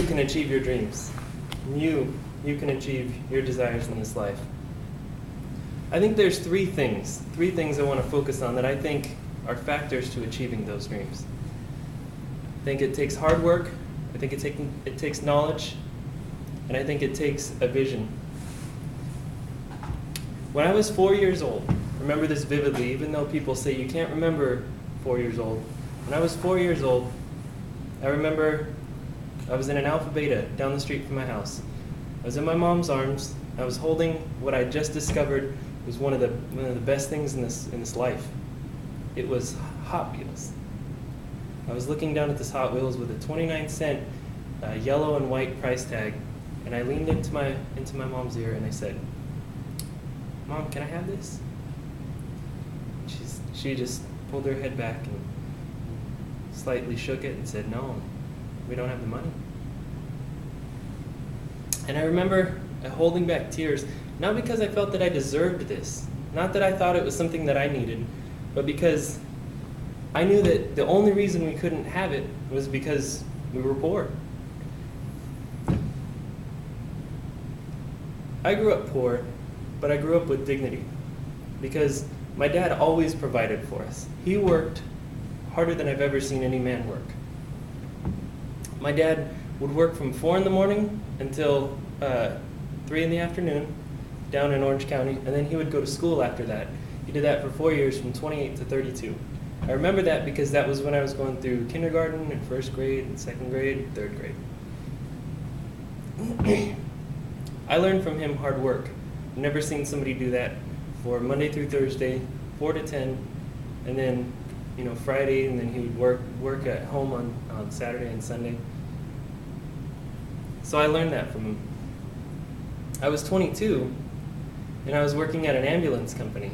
can achieve your dreams. You can achieve your desires in this life. I think there's three things I want to focus on that I think are factors to achieving those dreams. I think it takes hard work, I think it takes knowledge, and I think it takes a vision. When I was 4 years old, remember this vividly, even though people say you can't remember 4 years old. When I was 4 years old, I remember I was in an Alpha Beta down the street from my house. I was in my mom's arms. I was holding what I just discovered was one of the best things in this life. It was Hot Wheels. I was looking down at this Hot Wheels with a 29-cent yellow and white price tag, and I leaned into my mom's ear and I said, "Mom, can I have this?" She just pulled her head back and slightly shook it and said, "No, we don't have the money." And I remember holding back tears, not because I felt that I deserved this, not that I thought it was something that I needed, but because I knew that the only reason we couldn't have it was because we were poor. I grew up poor, but I grew up with dignity because my dad always provided for us. He worked harder than I've ever seen any man work. My dad would work from 4 in the morning until 3 in the afternoon down in Orange County, and then he would go to school after that. He did that for 4 years, from 28 to 32. I remember that because that was when I was going through kindergarten and first grade and second grade and third grade. I learned from him hard work. I've never seen somebody do that for Monday through Thursday, 4 to 10, and then Friday, and then he would work at home on Saturday and Sunday. So I learned that from him. I was 22, and I was working at an ambulance company.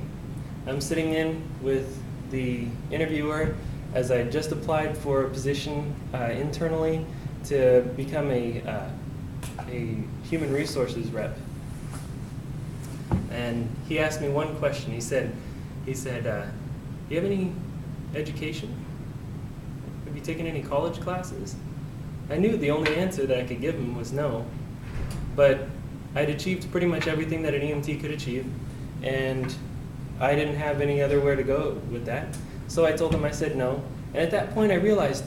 I'm sitting in with the interviewer as I just applied for a position internally to become a human resources rep. And he asked me one question. He said, "Do you have any education? Have you taken any college classes?" I knew the only answer that I could give him was no, but I'd achieved pretty much everything that an EMT could achieve, and I didn't have any other where to go with that. So I told him, I said no, and at that point I realized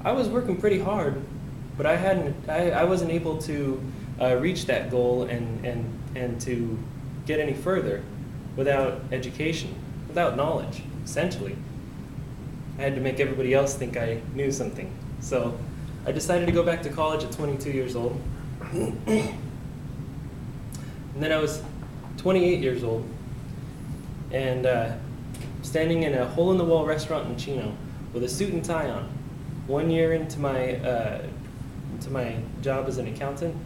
I was working pretty hard, but I wasn't able to reach that goal and to get any further without education, without knowledge, essentially. I had to make everybody else think I knew something. So I decided to go back to college at 22 years old. And then I was 28 years old and standing in a hole-in-the-wall restaurant in Chino with a suit and tie on, 1 year into my job as an accountant.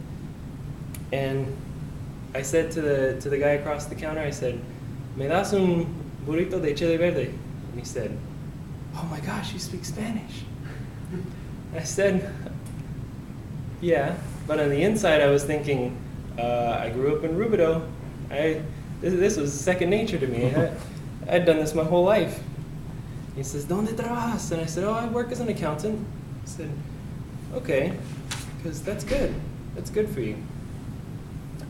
And I said to the guy across the counter, I said, "Me das un burrito de chile verde?" And he said, "Oh my gosh, you speak Spanish." I said, "Yeah," but on the inside I was thinking, I grew up in Rubidoux. This was second nature to me. I'd done this my whole life. He says, "¿Dónde trabajas?" And I said, "Oh, I work as an accountant." He said, "Okay, because that's good. That's good for you."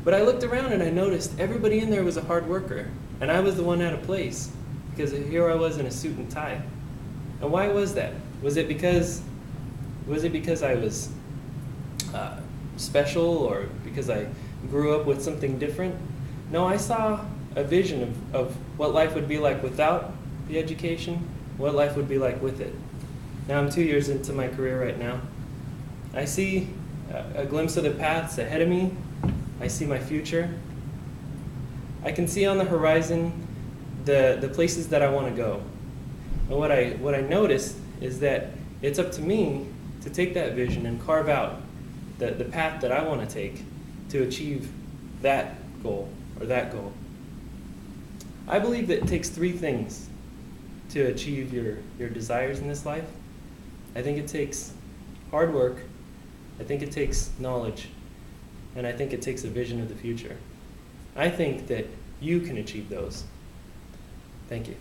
But I looked around and I noticed everybody in there was a hard worker, and I was the one out of place because here I was in a suit and tie. And why was that? Was it because I was special, or because I grew up with something different? No, I saw a vision of what life would be like without the education, what life would be like with it. Now I'm 2 years into my career right now. I see a glimpse of the paths ahead of me. I see my future. I can see on the horizon the places that I want to go. And what I notice is that it's up to me to take that vision and carve out the path that I want to take to achieve that goal or that goal. I believe that it takes three things to achieve your desires in this life. I think it takes hard work, I think it takes knowledge, and I think it takes a vision of the future. I think that you can achieve those. Thank you.